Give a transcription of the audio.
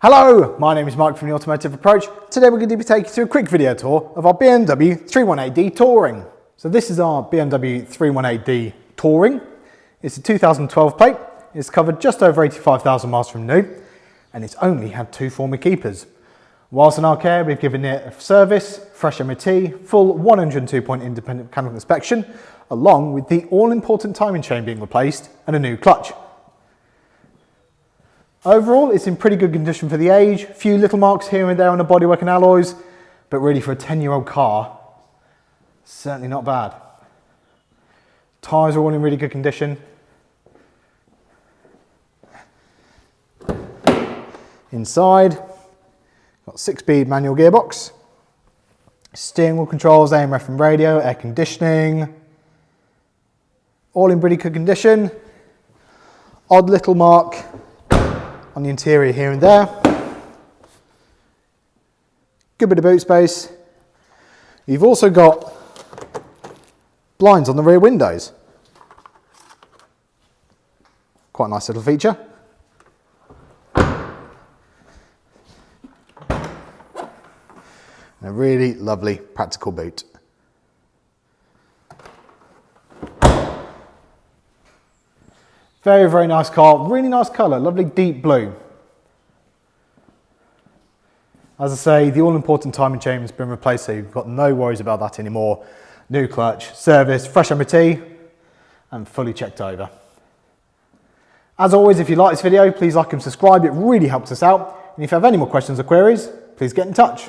Hello, my name is Mike from The Automotive Approach. Today we're going to be taking you through a quick video tour of our BMW 318D Touring. So this is our BMW 318D Touring. It's a 2012 plate. It's covered just over 85,000 miles from new, and it's only had 2 former keepers. Whilst in our care, we've given it a service, fresh MOT, full 102-point independent mechanical inspection, along with the all-important timing chain being replaced and a new clutch. Overall, it's in pretty good condition for the age. A few little marks here and there on the bodywork and alloys, but really for a 10-year-old car, certainly not bad. Tyres are all in really good condition. Inside, got 6-speed manual gearbox, steering wheel controls, AM, FM radio, air conditioning, all in pretty good condition. Odd little mark on the interior here and there. Good bit of boot space. You've also got blinds on the rear windows. Quite a nice little feature. And a really lovely practical boot. Very, very nice car, really nice colour, lovely deep blue. As I say, the all-important timing chain has been replaced, so you've got no worries about that anymore. New clutch, service, fresh MOT, and fully checked over. As always, if you like this video, please like and subscribe, it really helps us out. And if you have any more questions or queries, please get in touch.